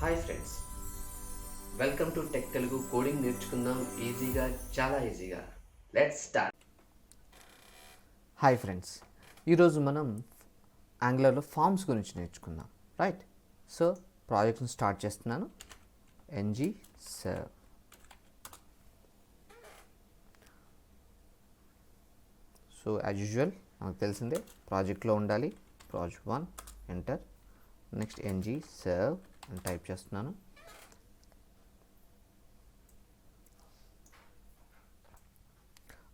Hi friends, welcome to tech Telugu. Coding నేర్చుకుందాం ఈజీగా, చాలా ఈజీగా. Let's start. హాయ్ ఫ్రెండ్స్, ఈరోజు మనం యాంగులర్లో ఫామ్స్ గురించి నేర్చుకుందాం. రైట్, సో ప్రాజెక్ట్ని స్టార్ట్ చేస్తున్నాను. NG serve. So as usual నాకు తెలిసిందే, ప్రాజెక్ట్లో ఉండాలి. Project 1 enter. Next NG serve అని టైప్ చేస్తున్నాను.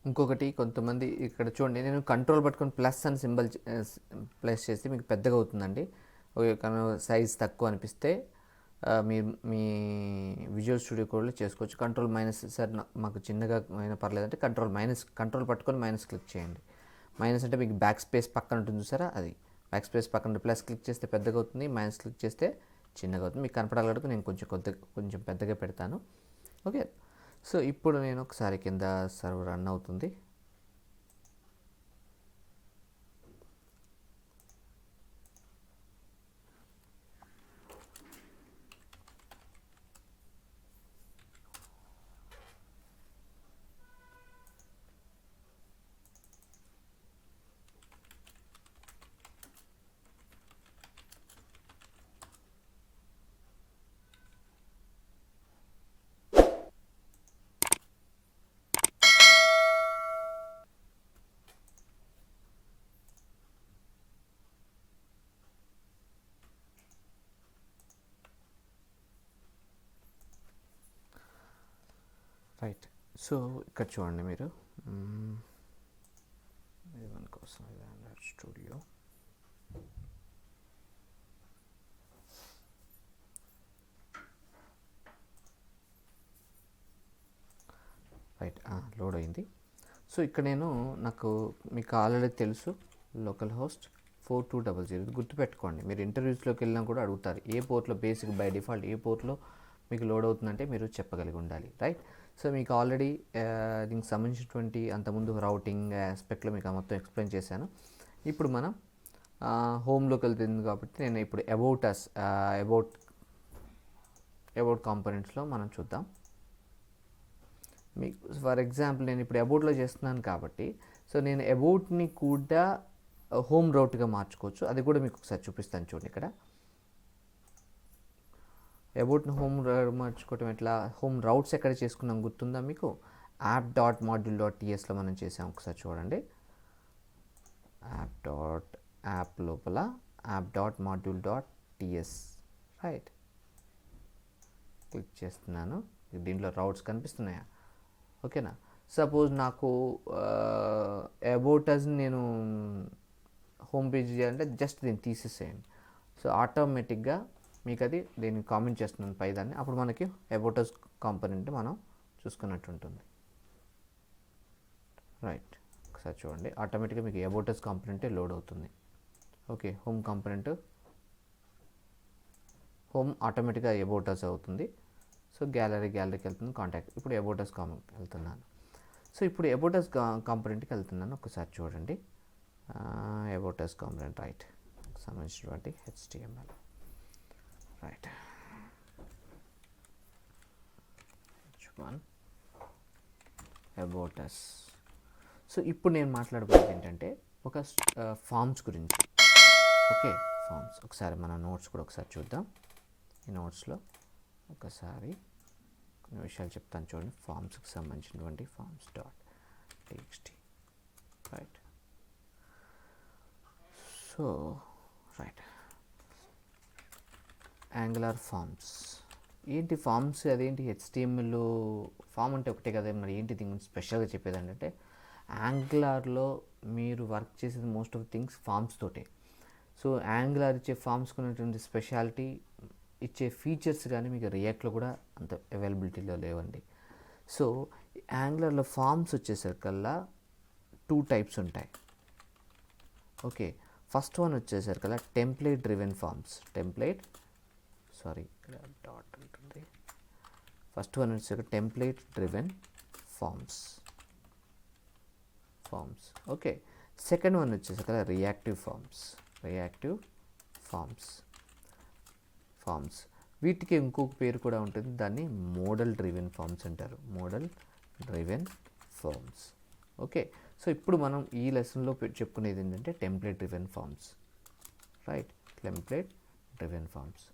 ఇంకొకటి, కొంతమంది ఇక్కడ చూడండి, నేను కంట్రోల్ పట్టుకొని ప్లస్ అని సింబల్ ప్లస్ చేసి మీకు పెద్దగా అవుతుందండి. సైజ్ తక్కువ అనిపిస్తే మీరు మీ విజువల్ స్టూడియో కోడ్లో చేసుకోవచ్చు. కంట్రోల్ మైనస్, సార్ మాకు చిన్నగా అయినా పర్లేదంటే కంట్రోల్ పట్టుకొని మైనస్ క్లిక్ చేయండి. మైనస్ అంటే మీకు బ్యాక్ స్పేస్ పక్కన ఉంటుంది చూసారా, అది బ్యాక్ స్పేస్ పక్కన ప్లస్ క్లిక్ చేస్తే పెద్దగా అవుతుంది, మైనస్ క్లిక్ చేస్తే చిన్నగా అవుతుంది. మీకు కనపడాలి కాబట్టి నేను కొంచెం పెద్దగా పెడతాను. ఓకే, సో ఇప్పుడు నేను ఒకసారి కింద సర్వర్ రన్ అవుతుంది. రైట్, సో ఇక్కడ చూడండి మీరు, మన కోసం స్టూడియో. రైట్, లోడ్ అయింది. సో ఇక్కడ మీకు ఆల్రెడీ తెలుసు, లోకల్ హోస్ట్ 4200. గుర్తుపెట్టుకోండి, మీరు ఇంటర్వ్యూస్లోకి వెళ్ళినా కూడా అడుగుతారు ఏ పోర్ట్లో, బేసిక్ బై డిఫాల్ట్ ఏ పోర్ట్లో మీకు లోడ్ అవుతుందంటే మీరు చెప్పగలిగి ఉండాలి. రైట్, సో మీకు ఆల్రెడీ దీనికి సంబంధించినటువంటి అంతకుముందు రౌటింగ్ ఆస్పెక్ట్లో మీకు మొత్తం ఎక్స్ప్లెయిన్ చేశాను. ఇప్పుడు మనం హోమ్లోకి వెళ్తుంది కాబట్టి నేను ఇప్పుడు అబౌట్ కాంపోనెంట్స్లో మనం చూద్దాం. మీకు ఫర్ ఎగ్జాంపుల్ నేను ఇప్పుడు అబౌట్లో చేస్తున్నాను కాబట్టి, సో నేను అబౌట్ని కూడా హోమ్ రౌట్గా మార్చుకోవచ్చు. అది కూడా మీకు ఒకసారి చూపిస్తాను చూడండి. ఇక్కడ అబౌట్ని హోమ్ మార్చుకోవటం ఎట్లా, హోమ్ రౌట్స్ ఎక్కడ చేసుకున్నాం గుర్తుందా మీకు? app.module.tsలో మనం చేసాం. ఒకసారి చూడండి, యాప్ లోపల app.module.ts. రైట్, క్లిక్ చేస్తున్నాను. దీంట్లో రౌట్స్ కనిపిస్తున్నాయా? ఓకేనా. సపోజ్ నాకు అబౌట్ అస్ నేను హోమ్ పేజ్ చేయాలంటే జస్ట్ దీన్ని తీసేసేయండి. సో ఆటోమేటిక్గా మీకు అది దీన్ని కామెంట్ చేస్తున్నాను పైదాన్ని. అప్పుడు మనకి అబౌట్ అస్ కాంపోనెంట్ మనం చూసుకున్నట్టు ఉంటుంది. రైట్, ఒకసారి చూడండి, ఆటోమేటిక్గా మీకు అబౌట్ అస్ కాంపోనెంటే లోడ్ అవుతుంది. ఓకే, హోమ్ కాంపోనెంట్, హోమ్ ఆటోమేటిక్గా అబౌట్ అస్ అవుతుంది. సో గ్యాలరీకి వెళ్తుంది, కాంటాక్ట్. ఇప్పుడు అబౌట్ అస్ వెళ్తున్నాను. సో ఇప్పుడు అబౌట్ అస్ కాంపోనెంట్కి వెళ్తున్నాను. ఒకసారి చూడండి, అబౌట్ అస్ కాంపోనెంట్. రైట్, సంబంధించినటువంటి HTML. Right, H1 about us. So ఇప్పుడు నేను మాట్లాడబోయేది ఏంటంటే ఒక ఫామ్స్ గురించి. ఓకే, ఫామ్స్ ఒకసారి మన నోట్స్ కూడా ఒకసారి చూద్దాం. ఈ నోట్స్లో ఒకసారి కొన్ని విషయాలు చెప్తాను చూడండి. ఫామ్స్కి సంబంధించినటువంటి forms.txt. Right, so right, angular forms ఏంటి? ఫామ్స్ అదేంటి? HTML ఫామ్ అంటే ఒకటే కదా, మరి ఏంటి దీని గురించి స్పెషల్గా చెప్పేది అంటే, యాంగులర్లో మీరు వర్క్ చేసేది మోస్ట్ ఆఫ్ థింగ్స్ ఫామ్స్ తోటే. సో యాంగులర్ ఇచ్చే ఫామ్స్కి ఉన్నటువంటి స్పెషాలిటీ, ఇచ్చే ఫీచర్స్ కానీ మీకు రియాక్ట్లో కూడా అంత అవైలబిలిటీలో లేవండి. సో యాంగులర్లో ఫామ్స్ వచ్చేసరికల్లా 2 టైప్స్ ఉంటాయి. ఓకే, ఫస్ట్ వన్ వచ్చేసరికల్లా టెంప్లేట్ డ్రివెన్ ఫామ్స్. డాట్ ఉంటుంది. ఫస్ట్ వన్ వచ్చేసరికి template driven forms. Okay, second one వచ్చేసరికి రియాక్టివ్ ఫామ్స్. వీటికి ఇంకొక పేరు కూడా ఉంటుంది, దాన్ని మోడల్ డ్రివెన్ ఫామ్స్ అంటారు. Model driven forms. Okay, so ఇప్పుడు మనం ఈ లెసన్లో చెప్పుకునేది ఏంటంటే template driven forms. Right, template driven forms.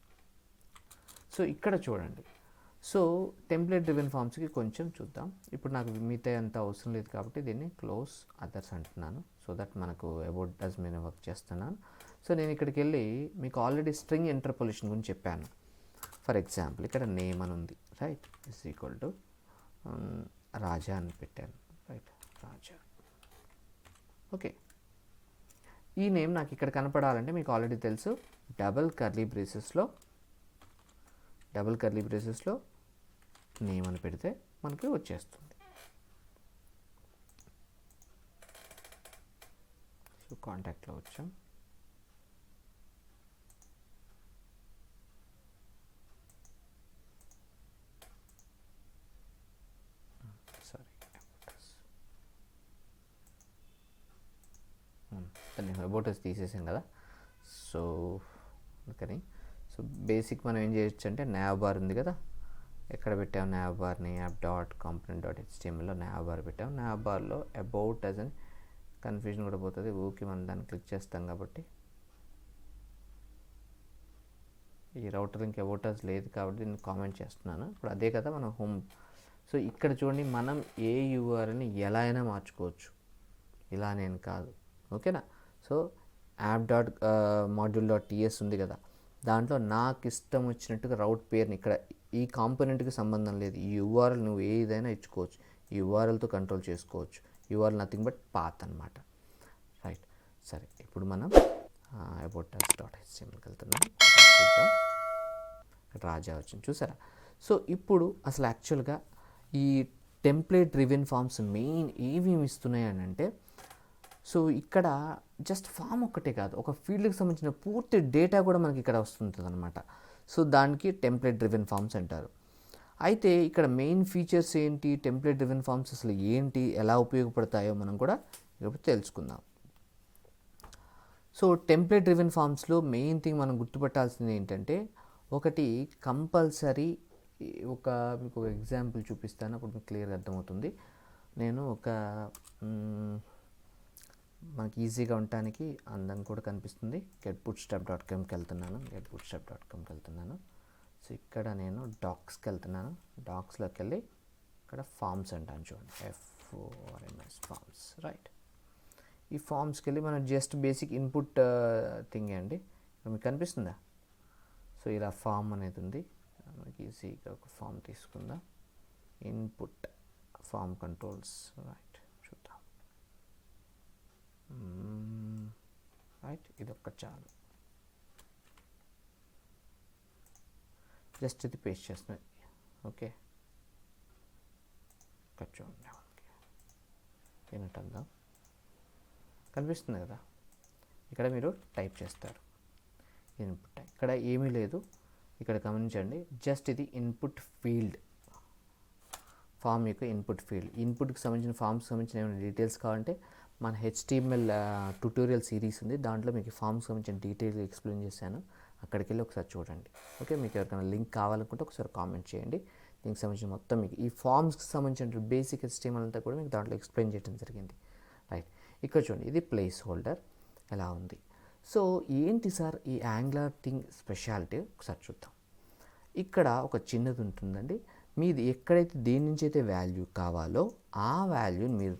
So ఇక్కడ చూడండి, సో టెంప్లేట్ డ్రివెన్ ఫామ్స్కి కొంచెం చూద్దాం. ఇప్పుడు నాకు మిగతా అంత అవసరం లేదు కాబట్టి దీన్ని క్లోజ్ అదర్స్ అంటున్నాను, సో దట్ మనకు అబౌట్ డస్ మీద వర్క్ చేస్తున్నాను. సో నేను ఇక్కడికి వెళ్ళి మీకు ఆల్రెడీ స్ట్రింగ్ ఇంటర్పోలేషన్ గురించి చెప్పాను. ఫర్ ఎగ్జాంపుల్ ఇక్కడ నేమ్ అని ఉంది, రైట్, ఇస్ ఈక్వల్ టు రాజా అని పెట్టాను, రైట్, రాజా. ఓకే, ఈ నేమ్ నాకు ఇక్కడ కనపడాలంటే మీకు ఆల్రెడీ తెలుసు, డబుల్ కర్లీ బ్రేసెస్లో నేమ్ అని పెడితే మనకి వచ్చేస్తుంది. సో కాంటాక్ట్లో వచ్చాం. దాన్ని అబౌటస్ తీసేసాం కదా, సో అందుకని సో బేసిక్ మనం ఏం చేయొచ్చు అంటే nav బార్ ఉంది కదా, ఎక్కడ పెట్టాం nav బార్ని, యాప్ డాట్ కాంపోనెంట్ డాట్ HTMLలో nav బార్ పెట్టాం. nav బార్లో అబౌట్ అస్ అని కన్ఫ్యూజన్ కూడా పోతుంది, ఊకి మనం దాన్ని క్లిక్ చేస్తాం కాబట్టి. ఈ రౌటర్ ఇంక అబౌట్ అస్ లేదు కాబట్టి దీన్ని కామెంట్ చేస్తున్నాను. ఇప్పుడు అదే కదా మనం హోమ్. సో ఇక్కడ చూడండి, మనం ఏ యూఆర్ఎల్ని ఎలా అయినా మార్చుకోవచ్చు, ఇలా నేను కాదు. ఓకేనా, so app dot module dot TS ఉంది కదా, దాంట్లో నాకు ఇష్టం వచ్చినట్టుగా రౌట్ పేరుని, ఇక్కడ ఈ కాంపోనెంట్కి సంబంధం లేదు, ఈ యూఆర్ఎల్ నువ్వు ఏదైనా ఇచ్చుకోవచ్చు, ఈ యూఆర్ఎల్తో కంట్రోల్ చేసుకోవచ్చు. యూఆర్ఎల్ నథింగ్ బట్ పాత్ అనమాట. రైట్, సరే ఇప్పుడు మనం అబౌట్ అస్ డాట్ HTMLకి వెళ్తున్నాం. చూద్దాం, రాజా వచ్చింది చూసారా. సో ఇప్పుడు అసలు యాక్చువల్గా ఈ టెంప్లేట్ డ్రివెన్ ఫామ్స్ మెయిన్ ఏమేమి ఇస్తున్నాయి అని అంటే, సో ఇక్కడ జస్ట్ ఫామ్ ఒక్కటే కాదు, ఒక ఫీల్డ్కి సంబంధించిన పూర్తి డేటా కూడా మనకి ఇక్కడ వస్తుంటుంది అనమాట. సో దానికి టెంప్లేట్ డ్రివెన్ ఫామ్స్ అంటారు. అయితే ఇక్కడ మెయిన్ ఫీచర్స్ ఏంటి, టెంప్లేట్ డ్రివెన్ ఫామ్స్ అసలు ఏంటి, ఎలా ఉపయోగపడతాయో మనం కూడా ఇప్పుడు తెలుసుకుందాం. సో టెంప్లేట్ డ్రివెన్ ఫామ్స్లో మెయిన్ థింగ్ మనం గుర్తుపట్టాల్సింది ఏంటంటే, ఒకటి కంపల్సరీ, మీకు ఒక ఎగ్జాంపుల్ చూపిస్తాను, అప్పుడు మీకు క్లియర్గా అర్థమవుతుంది. నేను మనకి ఈజీగా ఉండటానికి అందంగా కూడా కనిపిస్తుంది, getbootstrap.comకి వెళ్తున్నాను. సో ఇక్కడ నేను డాక్స్కి వెళ్తున్నాను, డాక్స్లోకి వెళ్ళి ఇక్కడ ఫామ్స్ అంటాను చూడండి, FORMS ఫామ్స్. రైట్, ఈ ఫామ్స్కి వెళ్ళి మనం జస్ట్ బేసిక్ ఇన్పుట్ థింగ్ అండి, మీకు కనిపిస్తుందా. సో ఇలా ఫామ్ అనేది ఉంది, మనకి ఈజీగా ఒక ఫామ్ తీసుకుందాం, ఇన్పుట్ ఫామ్ కంట్రోల్స్. రైట్, చూద్దాం. రైట్, ఇది ఒక్క చాలు, జస్ట్ ఇది పేస్ట్ చేస్తున్నాయి. ఓకే, ఇక్కడ చూడండి, ఏమిటి అందాం, కనిపిస్తుంది కదా, ఇక్కడ మీరు టైప్ చేస్తారు ఇన్పుట్. ఇక్కడ ఏమీ లేదు, ఇక్కడ గమనించండి, జస్ట్ ఇది ఇన్పుట్ ఫీల్డ్, ఫామ్ యొక్క ఇన్పుట్ ఫీల్డ్. ఇన్పుట్కి సంబంధించిన ఫామ్కి సంబంధించిన ఏమైనా డీటెయిల్స్ కావాలంటే మన HTML ట్యూటోరియల్ సిరీస్ ఉంది, దాంట్లో మీకు ఫామ్కి సంబంధించిన డీటెయిల్గా ఎక్స్ప్లెయిన్ చేశాను, అక్కడికి వెళ్ళి ఒకసారి చూడండి. ఓకే, మీకు ఎవరికైనా లింక్ కావాలనుకుంటే ఒకసారి కామెంట్ చేయండి, దీనికి సంబంధించిన మొత్తం మీకు ఈ ఫామ్స్కి సంబంధించిన బేసిక్ HTML అంతా కూడా మీకు దాంట్లో ఎక్స్ప్లెయిన్ చేయడం జరిగింది. రైట్, ఇక్కడ చూడండి, ఇది ప్లేస్ హోల్డర్ ఎలా ఉంది. సో ఏంటి సార్ ఈ యాంగులర్ థింగ్ స్పెషాలిటీ, ఒకసారి చూద్దాం. ఇక్కడ ఒక చిన్నది ఉంటుందండి, మీది ఎక్కడైతే దేని నుంచి అయితే వాల్యూ కావాలో ఆ వాల్యూని మీరు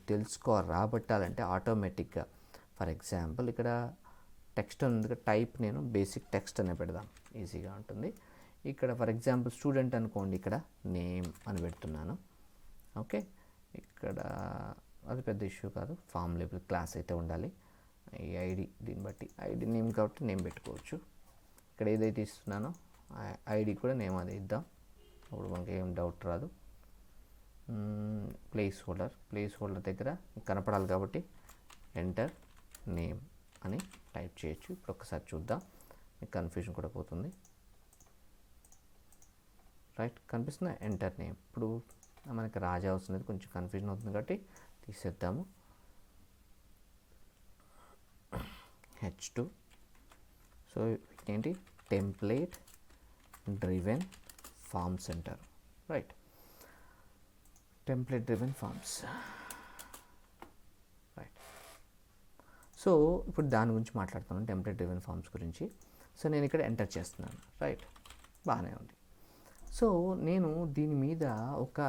రాబట్టాలంటే ఆటోమేటిక్గా, ఫర్ ఎగ్జాంపుల్ ఇక్కడ టెక్స్ట్ ఉంది, టైప్ నేను బేసిక్ టెక్స్ట్ అనే పెడదాం, ఈజీగా ఉంటుంది. ఇక్కడ ఫర్ ఎగ్జాంపుల్ స్టూడెంట్ అనుకోండి, ఇక్కడ నేమ్ అని పెడుతున్నాను. ఓకే, ఇక్కడ అది పెద్ద ఇష్యూ కాదు, ఫామ్ లేబుల్ క్లాస్ అయితే ఉండాలి, ఈ ఐడి దీన్ని బట్టి ఐడి నేమ్ కాబట్టి నేమ్ పెట్టుకోవచ్చు. ఇక్కడ ఏదైతే ఇస్తున్నానో ఐడి కూడా నేమ్ అదే ఇద్దాం, అప్పుడు మనకి ఏం డౌట్ రాదు. ప్లేస్ హోల్డర్ దగ్గర కనపడాలి కాబట్టి ఎంటర్ నేమ్ అని టైప్ చేయొచ్చు. ఇప్పుడు ఒకసారి చూద్దాం, మీకు కన్ఫ్యూజన్ కూడా పోతుంది. రైట్, కనిపిస్తుందా, ఎంటర్ నేమ్. ఇప్పుడు మనకి రాజా వస్తున్నది, కొంచెం కన్ఫ్యూజన్ అవుతుంది కాబట్టి తీసేద్దాము. H2, సో ఏంటి టెంప్లేట్ డ్రివెన్ ఫార్మ్స్ అంటారు, right. Template driven forms, right. So ఇప్పుడు దాని గురించి మాట్లాడుతున్నాను, టెంప్లెట్ డ్రివెన్ ఫార్మ్స్ గురించి. సో నేను ఇక్కడ ఎంటర్ చేస్తున్నాను, రైట్, బాగానే ఉంది. సో నేను దీని మీద ఒక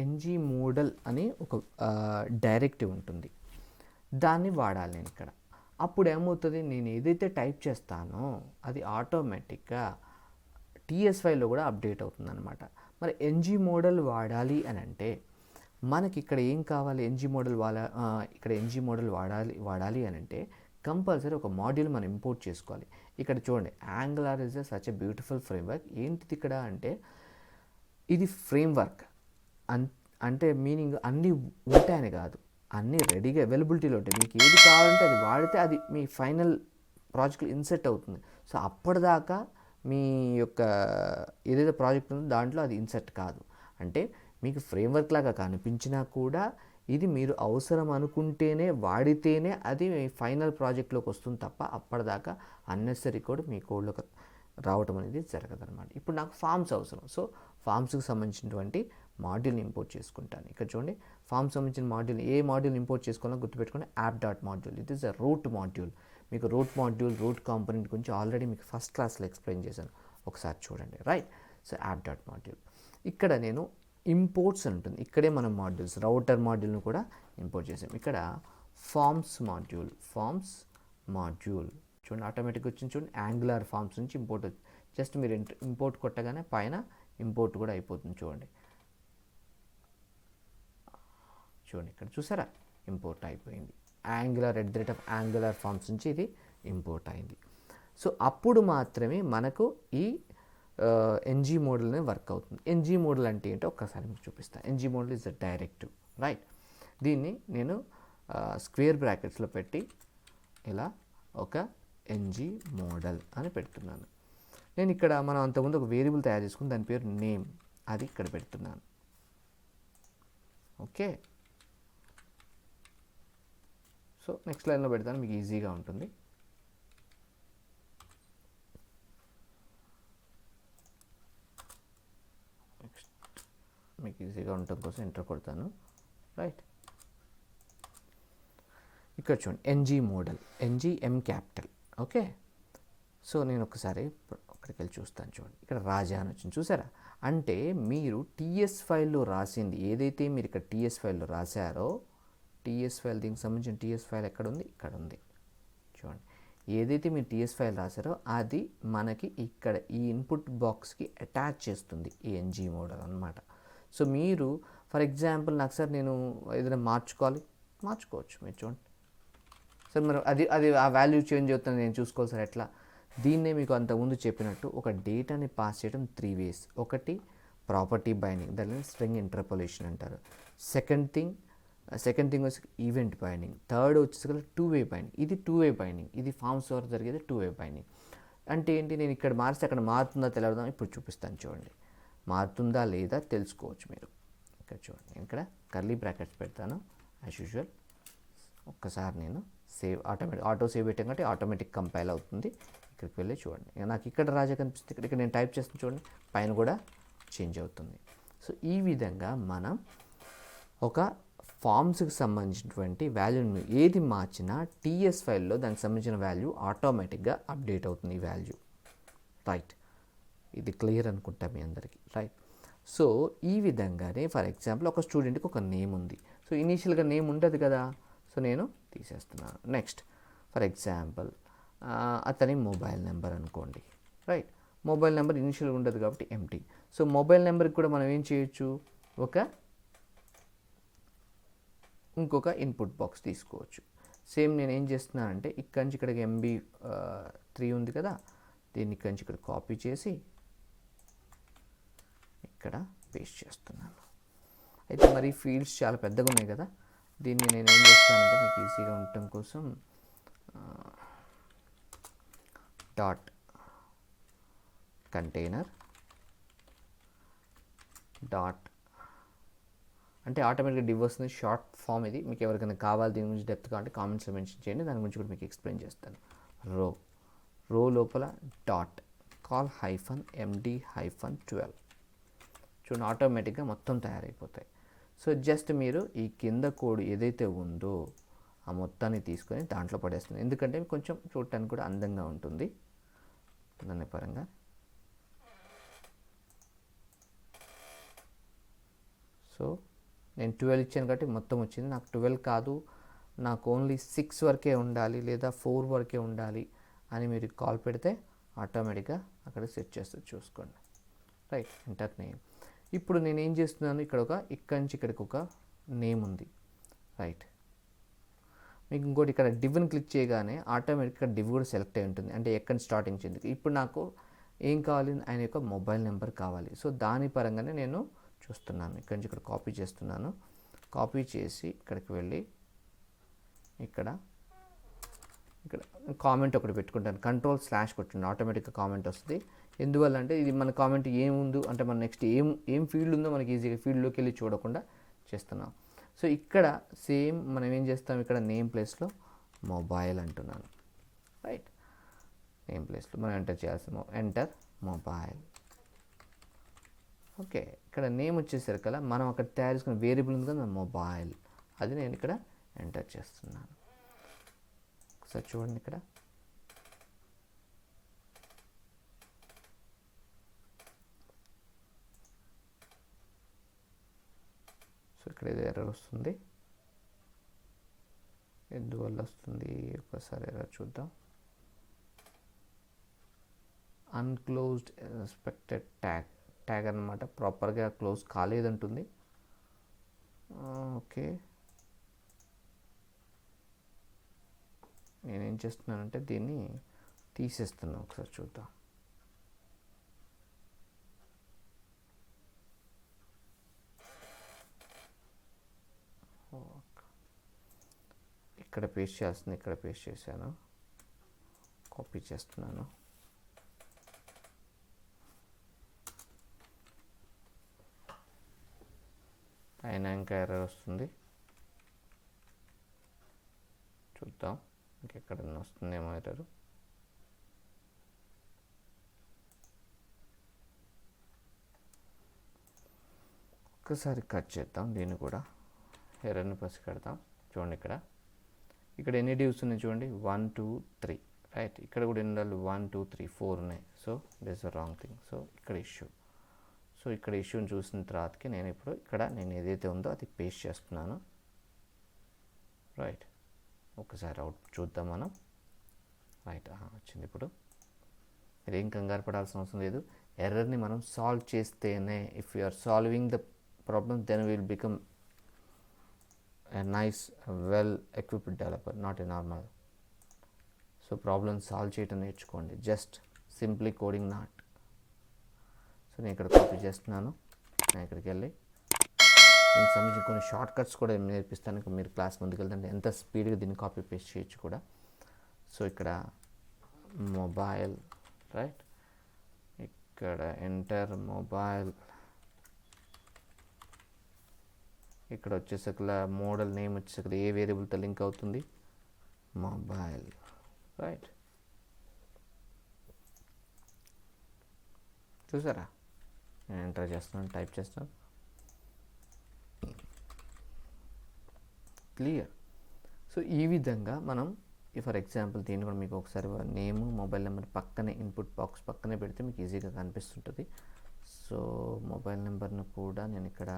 ఎన్జీ మోడల్ అని ఒక డైరెక్టివ్ ఉంటుంది, దాన్ని వాడాలి నేను ఇక్కడ. అప్పుడు ఏమవుతుంది, నేను ఏదైతే టైప్ చేస్తానో అది ఆటోమేటిక్గా టీఎస్ ఫైల్లో కూడా అప్డేట్ అవుతుంది అనమాట. మరి ఎన్జీ మోడల్ వాడాలి అని అంటే మనకి ఇక్కడ ఏం కావాలి, ఇక్కడ ఎన్జీ మోడల్ వాడాలి అని అంటే కంపల్సరీ ఒక మాడ్యూల్ మనం ఇంపోర్ట్ చేసుకోవాలి. ఇక్కడ చూడండి, angular is such a beautiful framework. ఏంటిది ఇక్కడ అంటే ఇది ఫ్రేమ్వర్క్ అంటే మీనింగ్ అన్నీ ఉంటాయని కాదు, అన్నీ రెడీగా అవైలబిలిటీలో ఉంటాయి. మీకు ఏది కావాలంటే అది వాడితే అది మీ ఫైనల్ ప్రాజెక్ట్లో ఇన్సెట్ అవుతుంది. సో అప్పటిదాకా మీ యొక్క ఏదైతే ప్రాజెక్ట్ ఉందో దాంట్లో అది ఇన్సెట్ కాదు. అంటే మీకు ఫ్రేమ్వర్క్ లాగా కనిపించినా కూడా ఇది మీరు అవసరం అనుకుంటేనే వాడితేనే అది మీ ఫైనల్ ప్రాజెక్ట్లోకి వస్తుంది తప్ప అప్పటిదాకా అన్నెసరీ కోడ్ మీ కోడ్లోకి రావటం అనేది జరగదన్నమాట. ఇప్పుడు నాకు ఫామ్స్ అవసరం, సో ఫామ్స్కి సంబంధించినటువంటి మాడ్యూల్ని ఇంపోర్ట్ చేసుకుంటాను. ఇక్కడ చూడండి, ఫామ్స్ సంబంధించిన మాడ్యూల్, ఏ మాడ్యూల్ ఇంపోర్ట్ చేసుకోవాలో గుర్తుపెట్టుకోండి, app dot module. It is a route module. మీకు రూట్ మాడ్యూల్, రూట్ కాంపోనెంట్ గురించి ఆల్రెడీ మీకు ఫస్ట్ క్లాస్లో ఎక్స్ప్లెయిన్ చేశాను, ఒకసారి చూడండి, right. So app dot module, ఇక్కడ నేను ఇంపోర్ట్స్ ఉంటుంది, ఇక్కడే మనం మాడ్యూల్స్ రౌటర్ మాడ్యూల్ని కూడా ఇంపోర్ట్ చేసాం. ఇక్కడ ఫామ్స్ మాడ్యూల్ చూడండి, ఆటోమేటిక్గా వచ్చింది. చూడండి, యాంగులర్ ఫామ్స్ నుంచి ఇంపోర్ట్ జస్ట్ మీరు ఇంపోర్ట్ కొట్టగానే పైన ఇంపోర్ట్ కూడా అయిపోతుంది. చూడండి ఇక్కడ చూసారా, ఇంపోర్ట్ అయిపోయింది. @యాంగులర్ ఫామ్స్ నుంచి ఇది ఇంపోర్ట్ అయింది. సో అప్పుడు మాత్రమే మనకు ఈ ఎన్జీ మోడల్నే వర్క్ అవుతుంది. ఎన్జీ మోడల్ అంటే ఏంటో ఒక్కసారి మీకు చూపిస్తాను. NG model is a directive, right. దీన్ని నేను స్క్వేర్ బ్రాకెట్స్లో పెట్టి ఇలా ఒక ఎన్జీ మోడల్ అని పెడుతున్నాను. నేను ఇక్కడ మనం అంతకుముందు ఒక వేరియబుల్ తయారు చేసుకుని దాని పేరు నేమ్, అది ఇక్కడ పెడుతున్నాను. ఓకే, సో నెక్స్ట్ లైన్లో పెడతాను, మీకు ఈజీగా ఉంటుంది. మీకు ఈజీగా ఉండటం కోసం ఎంటర్ కొడతాను, రైట్. ఇక్కడ చూడండి, NG model, NGM capital, okay. So నేను ఒకసారి అక్కడికి వెళ్ళి చూస్తాను. చూడండి, ఇక్కడ రాజా అని వచ్చింది, చూసారా. అంటే మీరు టీఎస్ ఫైల్లో రాసింది ఏదైతే మీరు ఇక్కడ టీఎస్ ఫైల్లో రాశారో, టీఎస్ ఫైల్, దీనికి సంబంధించిన టీఎస్ ఫైల్ ఎక్కడ ఉంది, ఇక్కడ ఉంది. చూడండి, ఏదైతే మీరు టీఎస్ ఫైల్ రాశారో అది మనకి ఇక్కడ ఈ ఇన్పుట్ బాక్స్కి అటాచ్ చేస్తుంది ఈ ఎన్జీ మోడల్ అనమాట. సో మీరు ఫర్ ఎగ్జాంపుల్ నాకు సార్ నేను ఏదైనా మార్చుకోవచ్చు. మీరు చూడండి సార్, మరి అది ఆ వాల్యూ చేంజ్ అవుతుంది నేను చూసుకోవాలి సార్ ఎట్లా. దీన్నే మీకు అంతకుముందు చెప్పినట్టు ఒక డేటాని పాస్ చేయడం 3 ways. ఒకటి ప్రాపర్టీ బైండింగ్, దాన్ని స్ట్రింగ్ ఇంటర్పోలేషన్ అంటారు. సెకండ్ థింగ్ వచ్చి ఈవెంట్ బైండింగ్. థర్డ్ వచ్చేసి 2-way బైండింగ్. ఇది 2-way బైండింగ్, ఇది ఫామ్స్ ద్వారా జరిగేది 2-way బైండింగ్. అంటే ఏంటి, నేను ఇక్కడ మారిస్తే అక్కడ మారుతుందా తెలియదాం, ఇప్పుడు చూపిస్తాను. చూడండి, మారుతుందా లేదా తెలుసుకోవచ్చు మీరు. ఇక్కడ చూడండి, నేను ఇక్కడ కర్లీ బ్రాకెట్స్ పెడతాను యాజ్ యూజువల్. ఒక్కసారి నేను ఆటో సేవ్ పెట్టాం కాబట్టి ఆటోమేటిక్ కంపైల్ అవుతుంది. ఇక్కడికి వెళ్ళి చూడండి, నాకు ఇక్కడ రాజా కనిపిస్తుంది, ఇక్కడ నేను టైప్ చేస్తాను చూడండి, పైన కూడా చేంజ్ అవుతుంది. సో ఈ విధంగా మనం ఒక ఫామ్స్కి సంబంధించినటువంటి వాల్యూని ఏది మార్చినా టీఎస్ ఫైల్లో దానికి సంబంధించిన వాల్యూ ఆటోమేటిక్గా అప్డేట్ అవుతుంది, ఈ వాల్యూ, రైట్. ఇది క్లియర్ అనుకుంటా మీ అందరికీ, రైట్. సో ఈ విధంగానే ఫర్ ఎగ్జాంపుల్ ఒక స్టూడెంట్కి ఒక నేమ్ ఉంది. సో ఇనీషియల్గా నేమ్ ఉంటుంది కదా, సో నేను తీసేస్తున్నాను. నెక్స్ట్ ఫర్ ఎగ్జాంపుల్ అతని మొబైల్ నెంబర్ అనుకోండి, రైట్. మొబైల్ నెంబర్ ఇనిషియల్ ఉండదు కాబట్టి ఎంటీ. సో మొబైల్ నెంబర్కి కూడా మనం ఏం చేయొచ్చు, ఇంకొక ఇన్పుట్ బాక్స్ తీసుకోవచ్చు. సేమ్ నేను ఏం చేస్తున్నానంటే ఇక్కడి నుంచి ఇక్కడికి MB3 ఉంది కదా, దీన్ని ఇక్కడి నుంచి ఇక్కడ కాపీ చేసి ఇక్కడ పేస్ట్ చేస్తున్నాను. అయితే మరి ఫీల్డ్స్ చాలా పెద్దగా ఉన్నాయి కదా, దీన్ని నేను ఏం చేస్తానంటే మీకు ఈజీగా ఉండటం కోసం డాట్ కంటైనర్ డాట్ అంటే ఆటోమేటిక్గా డివ్ వస్తుంది, షార్ట్ ఫామ్ ఇది. మీకు ఎవరికైనా కావాలి దీని గురించి డెప్త్ కావాలంటే కామెంట్స్లో మెన్షన్ చేయండి, దాని గురించి కూడా మీకు ఎక్స్ప్లెయిన్ చేస్తాను. రో లోపల డాట్ కాల్ -MD-12 చూడండి ఆటోమేటిక్గా మొత్తం తయారైపోతాయి. సో జస్ట్ మీరు ఈ కింద కోడ్ ఏదైతే ఉందో ఆ మొత్తాన్ని తీసుకొని దాంట్లో పడేస్తుంది, ఎందుకంటే కొంచెం చూడటానికి కూడా అందంగా ఉంటుంది దాని పరంగా. సో నేను 12 ఇచ్చాను కాబట్టి మొత్తం వచ్చింది. నాకు 12 కాదు, నాకు ఓన్లీ 6 వరకే ఉండాలి లేదా 4 వరకే ఉండాలి అని మీరు కాల్ పెడితే ఆటోమేటిక్గా అక్కడ సెట్ చేస్తుంది. చూసుకోండి. Right, enter name. ఇప్పుడు నేను ఏం చేస్తున్నాను, ఇక్కడి నుంచి ఇక్కడికి ఒక నేమ్ ఉంది. రైట్, మీకు ఇంకోటి ఇక్కడ డివ్ని క్లిక్ చేయగానే ఆటోమేటిక్గా డివ్ కూడా సెలెక్ట్ అయి ఉంటుంది, అంటే ఎక్కడ స్టార్టింగ్ చెంది. ఇప్పుడు నాకు ఏం కావాలి, ఆయన యొక్క మొబైల్ నెంబర్ కావాలి. సో దాని పరంగానే నేను చూస్తున్నాను. ఇక్కడి నుంచి ఇక్కడ కాపీ చేస్తున్నాను. కాపీ చేసి ఇక్కడికి వెళ్ళి ఇక్కడ కామెంట్ ఒకటి పెట్టుకుంటాను. Ctrl/ కొట్టండి, ఆటోమేటిక్గా కామెంట్ వస్తుంది. ఎందువల్ల అంటే ఇది మన కామెంట్ ఏముందో అంటే మన నెక్స్ట్ ఏం ఫీల్డ్ ఉందో మనకి ఈజీగా ఫీల్డ్లోకి వెళ్ళి చూడకుండా చేస్తున్నాం. సో ఇక్కడ సేమ్ మనం ఏం చేస్తాం, ఇక్కడ నేమ్ ప్లేస్లో మొబైల్ అంటున్నాను. రైట్, నేమ్ ప్లేస్లో మనం ఎంటర్ చేయాల్సిన ఎంటర్ మొబైల్. ఓకే, ఇక్కడ నేమ్ వచ్చేసరికల్లా మనం అక్కడ తయారు చేసుకున్న వేరియబుల్ ఉంది కదా మొబైల్, అది నేను ఇక్కడ ఎంటర్ చేస్తున్నాను. ఒకసారి చూడండి ఇక్కడ. సో ఇక్కడ ఏదో ఎర్రర్ వస్తుంది, ఎందువల్ల వస్తుంది ఒకసారి ఎర్రర్ చూద్దాం. అన్క్లోజ్డ్ ఎక్స్పెక్టెడ్ ట్యాగ్ అనమాట, ప్రాపర్గా క్లోజ్ కాలేదంటుంది. ఓకే, నేనేం చేస్తున్నానంటే దీన్ని తీసేస్తున్నాను. ఒకసారి చూద్దాం. ఇక్కడ పేస్ట్ చేయాల్సింది ఇక్కడ పేస్ట్ చేశాను, కాపీ చేస్తున్నాను. అయినా ఇంకా ఎర్రర్ వస్తుంది, చూద్దాం ఇంకెక్కడన్నా వస్తుందేమో ఎర్రర్. ఒక్కసారి కట్ చేద్దాం, దీన్ని కూడా ఎర్రర్ని పసిగడతాం. చూడండి ఇక్కడ ఎన్ని డివ్స్ ఉన్నాయి చూడండి, 1 2 3. రైట్, ఇక్కడ కూడా ఎన్ని ఉండాలి, 1 2 3 4 ఉన్నాయి. So this the wrong thing. So ఇక్కడ ఇష్యూ. సో ఇక్కడ ఇష్యూని చూసిన తర్వాతకి నేను ఇప్పుడు నేను ఏదైతే ఉందో అది పేస్ట్ చేస్తున్నాను. రైట్, ఒకసారి అవుట్ చూద్దాం మనం. రైట్, వచ్చింది. ఇప్పుడు మీరు ఏం కంగారు పడాల్సిన అవసరం లేదు. ఎర్రర్ని మనం సాల్వ్ చేస్తేనే, if you are solving the problem then will become a nice well equipped developer, not a normal. So problem solve చేయటం నేర్చుకోండి, just simply coding not. So నేను ఇక్కడ కాపీ చేస్తున్నాను. నేను ఇక్కడికి వెళ్ళి దీనికి సంబంధించిన కొన్ని షార్ట్ కట్స్ కూడా నేర్పిస్తాను. మీరు క్లాస్ ముందుకు వెళ్తుంటే ఎంత స్పీడ్గా దీన్ని కాపీ పేస్ట్ చేయొచ్చు కూడా. సో ఇక్కడ మొబైల్, రైట్, ఇక్కడ ఎంటర్ మొబైల్. ఇక్కడ వచ్చేసరికి మోడల్ నేమ్ వచ్చేసరికి ఏ వేరియబుల్తో లింక్ అవుతుంది, మొబైల్. రైట్, చూసారా, నేను ఎంటర్ చేస్తున్నాను, టైప్ చేస్తాను. క్లియర్. సో ఈ విధంగా మనం ఫర్ ఎగ్జాంపుల్ దీన్ని కూడా మీకు ఒకసారి నేమ్ మొబైల్ నెంబర్ పక్కనే ఇన్పుట్ బాక్స్ పక్కనే పెడితే మీకు ఈజీగా కనిపిస్తుంటుంది. సో మొబైల్ నెంబర్ను కూడా నేను ఇక్కడ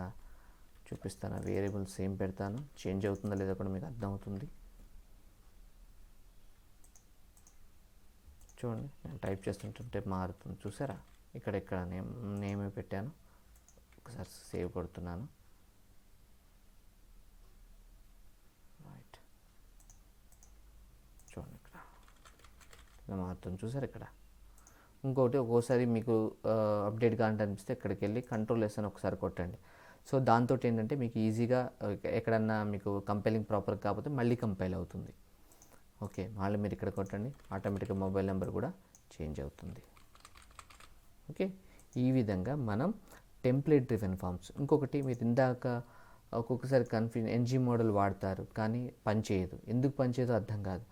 చూపిస్తాను, వేరియబుల్ సేమ్ పెడతాను. చేంజ్ అవుతుందా లేదా కూడా మీకు అర్థమవుతుంది. చూడండి, నేను టైప్ చేస్తుంటే మారుతుంది, చూసారా. ఇక్కడ నేమే పెట్టాను. ఒకసారి సేవ్ కొడుతున్నాను. రైట్, చూడండి ఇక్కడ మారుతుంది, చూసారు. ఇక్కడ ఇంకోటి ఒక్కోసారి మీకు అప్డేట్ కావాలంటే అనిపిస్తే ఇక్కడికి వెళ్ళి Ctrl+S అని ఒకసారి కొట్టండి. సో దాంతో ఏంటంటే మీకు ఈజీగా ఎక్కడన్నా మీకు కంపైలింగ్ ప్రాపర్ కాకపోతే మళ్ళీ కంపైల్ అవుతుంది. ఓకే, మళ్ళీ మీరు ఇక్కడ కొట్టండి, ఆటోమేటిక్గా మొబైల్ నెంబర్ కూడా చేంజ్ అవుతుంది. ఓకే, ఈ విధంగా మనం టెంప్లెట్ డ్రివెన్ ఫామ్స్. ఇంకొకటి మీరు ఇందాక ఒక్కొక్కసారి NG మోడల్ వాడతారు కానీ పనిచేయదు. ఎందుకు పనిచేయదో అర్థం కాదు.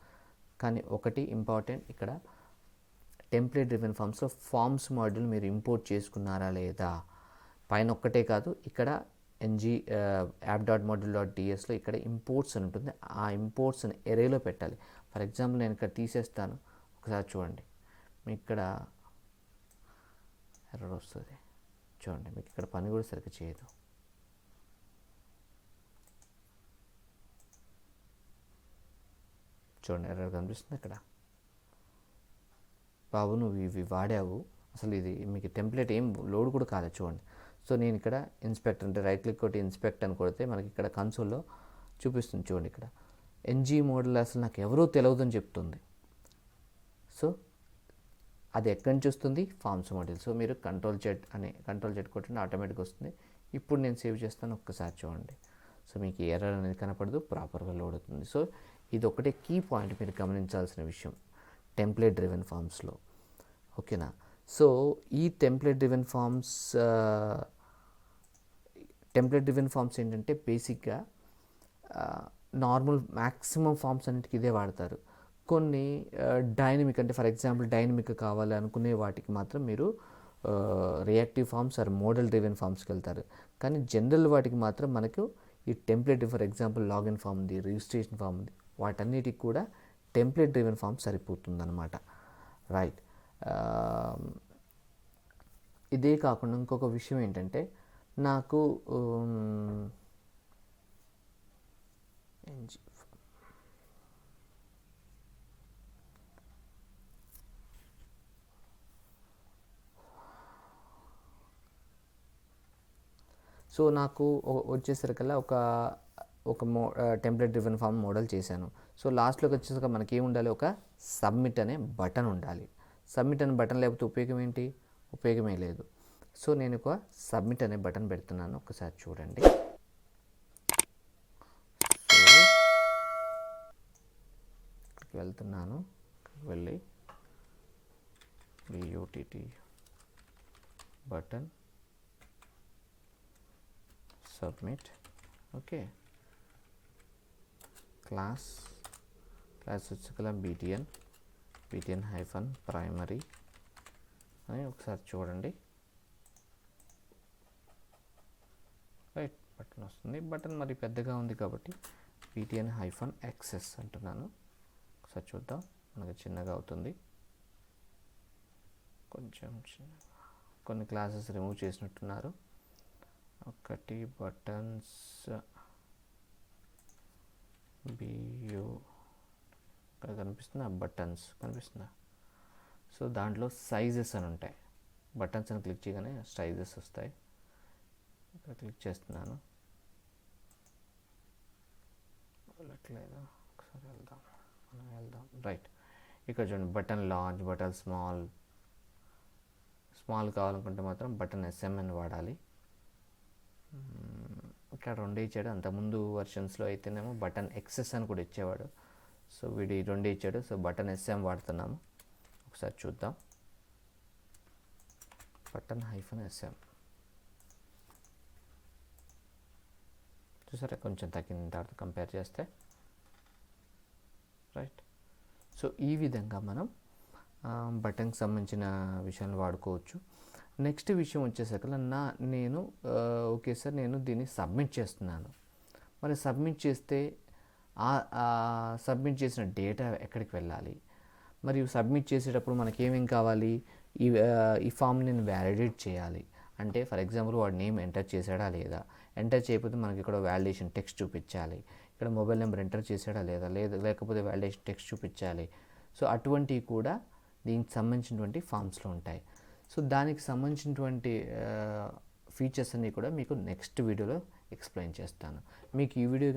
కానీ ఒకటి ఇంపార్టెంట్, ఇక్కడ టెంప్లెట్ డ్రివెన్ ఫామ్స్లో ఫామ్స్ మాడ్యూల్ మీరు ఇంపోర్ట్ చేసుకున్నారా లేదా, పైన ఒక్కటే కాదు ఇక్కడ NG app dot module dot డిఎస్లో ఇక్కడ ఇంపోర్ట్స్ అని ఉంటుంది. ఆ ఇంపోర్ట్స్ని ఎరేలో పెట్టాలి. ఫర్ ఎగ్జాంపుల్ నేను ఇక్కడ తీసేస్తాను, ఒకసారి చూడండి. మీకు ఇక్కడ ఎర్రర్ వస్తుంది చూడండి, మీకు ఇక్కడ పని కూడా సరిగ్గా చేయదు. చూడండి ఎర్రర్ కనిపిస్తుంది ఇక్కడ. బాబు నువ్వు ఇవి వాడావు, అసలు ఇది మీకు టెంప్లెట్ ఏం లోడ్ కూడా కాలేదు చూడండి. సో నేను ఇక్కడ ఇన్స్పెక్ట్ అంటే రైట్ క్లిక్ కొట్టి ఇన్స్పెక్ట్ అని కొడితే మనకి ఇక్కడ కన్సోల్లో చూపిస్తుంది చూడండి. ఇక్కడ ఎన్జీ మోడల్ అసలు నాకు ఎవరూ తెలియదని చెప్తుంది. సో అది ఎక్కడి నుంచి వస్తుంది, ఫామ్స్ మోడల్. సో మీరు కంట్రోల్ జెడ్ కొట్టండి, ఆటోమేటిక్గా వస్తుంది. ఇప్పుడు నేను సేవ్ చేస్తాను, ఒక్కసారి చూడండి. సో మీకు ఎర్రర్ అనేది కనపడదు, ప్రాపర్గా లోడ్ అవుతుంది. సో ఇది ఒకటే కీ పాయింట్ మీరు గమనించాల్సిన విషయం టెంప్లెట్ డ్రివెన్ ఫామ్స్లో, ఓకేనా. సో ఈ టెంప్లెట్ డ్రివెన్ ఫామ్స్ ఏంటంటే బేసిక్గా నార్మల్ మ్యాక్సిమం ఫామ్స్ అన్నిటికీ ఇదే వాడతారు. కొన్ని డైనమిక్ అంటే ఫర్ ఎగ్జాంపుల్ డైనమిక్ కావాలి అనుకునే వాటికి మాత్రం మీరు reactive forms or model driven ఫామ్స్కి వెళ్తారు. కానీ జనరల్ వాటికి మాత్రం మనకు ఈ template, for example login form ఉంది, రిజిస్ట్రేషన్ ఫామ్ ఉంది, వాటన్నిటికి కూడా టెంప్లెట్ డ్రివెన్ ఫామ్ సరిపోతుందన్నమాట. రైట్. ఇదే కాకుండా ఇంకొక విషయం ఏంటంటే నాకు సో నాకు వచ్చేసరికల్లా ఒక టెంప్లెట్ డ్రివెన్ ఫామ్ మోడల్ చేశాను. సో లాస్ట్లోకి వచ్చేసరికి మనకి ఏమి ఉండాలి, ఒక సబ్మిట్ అనే బటన్ ఉండాలి. సబ్మిట్ అనే బటన్ లేకపోతే ఉపయోగం ఏంటి, ఉపయోగమే లేదు. సో నేను ఒక సబ్మిట్ అనే బటన్ పెడుతున్నాను, ఒకసారి చూడండి. సో వెళ్తున్నాను, వెళ్ళి BUTT button submit. Okay, class వచ్చేకల్లా BTN హైఫన్ ప్రైమరీ అని ఒకసారి చూడండి. రైట్, బటన్ వస్తుంది. బటన్ మరి పెద్దగా ఉంది కాబట్టి BTN హైఫన్ యాక్సెస్ అంటున్నాను. ఒకసారి చూద్దాం, మనకు చిన్నగా అవుతుంది కొంచెం చిన్నగా. కొన్ని క్లాసెస్ రిమూవ్ చేసినట్టున్నారు. ఒకటి బటన్స్ ఇక్కడ కనిపిస్తుందా, బటన్స్ కనిపిస్తుందా. సో దాంట్లో సైజెస్ అని ఉంటాయి. బటన్స్ అని క్లిక్ చేయగానే సైజెస్ వస్తాయి. ఇక్కడ క్లిక్ చేస్తున్నాను, వెళ్ళట్లేదు. ఒకసారి వెళ్దాం. రైట్, ఇక్కడ చూడండి బటన్ లార్జ్, బటన్ స్మాల్ కావాలనుకుంటే మాత్రం బటన్ SM అని వాడాలి. ఇక్కడ 2 ఇచ్చాడు. అంతకుముందు వర్షన్స్లో అయితేనేమో బటన్ XS అని కూడా ఇచ్చేవాడు. సో వీడు 2 ఇచ్చాడు. సో బటన్ SM వాడుతున్నాము. ఒకసారి చూద్దాం, బటన్ హైఫన్ SM. చూసారా, కొంచెం తగ్గిన తర్వాత కంపేర్ చేస్తే. రైట్. సో ఈ విధంగా మనం బటన్కి సంబంధించిన విషయాలు వాడుకోవచ్చు. నెక్స్ట్ విషయం వచ్చేసరికి నేను ఓకే సార్, నేను దీన్ని సబ్మిట్ చేస్తున్నాను. మరి సబ్మిట్ చేస్తే సబ్మిట్ చేసిన డేటా ఎక్కడికి వెళ్ళాలి, మరియు సబ్మిట్ చేసేటప్పుడు మనకి ఏమేం కావాలి, ఈ ఫామ్ నేను వ్యాలిడేట్ చేయాలి. అంటే ఫర్ ఎగ్జాంపుల్ వాడు నేమ్ ఎంటర్ చేశాడా లేదా, ఎంటర్ చేయకపోతే మనకి ఇక్కడ వ్యాలిడేషన్ టెక్స్ట్ చూపించాలి. ఇక్కడ మొబైల్ నెంబర్ ఎంటర్ చేశాడా లేదా, లేకపోతే వ్యాలిడేషన్ టెక్స్ట్ చూపించాలి. సో అటువంటివి కూడా దీనికి సంబంధించినటువంటి ఫామ్స్లో ఉంటాయి. సో దానికి సంబంధించినటువంటి ఫీచర్స్ అన్నీ కూడా మీకు నెక్స్ట్ వీడియోలో ఎక్స్ప్లెయిన్ చేస్తాను. మీకు ఈ వీడియో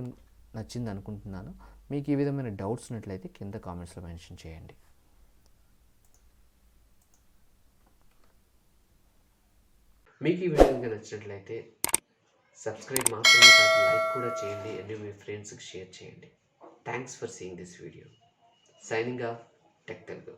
నచ్చింది అనుకుంటున్నాను. మీకు ఈ విధమైన డౌట్స్ ఉన్నట్లయితే కింద కామెంట్స్లో మెన్షన్ చేయండి. మీకు ఈ వీడియో నచ్చినట్లయితే సబ్స్క్రైబ్ మాత్రమే కాదు, లైక్ కూడా చేయండి అండ్ మీ ఫ్రెండ్స్కి షేర్ చేయండి. Thanks for seeing this video. Signing off tech Telugu.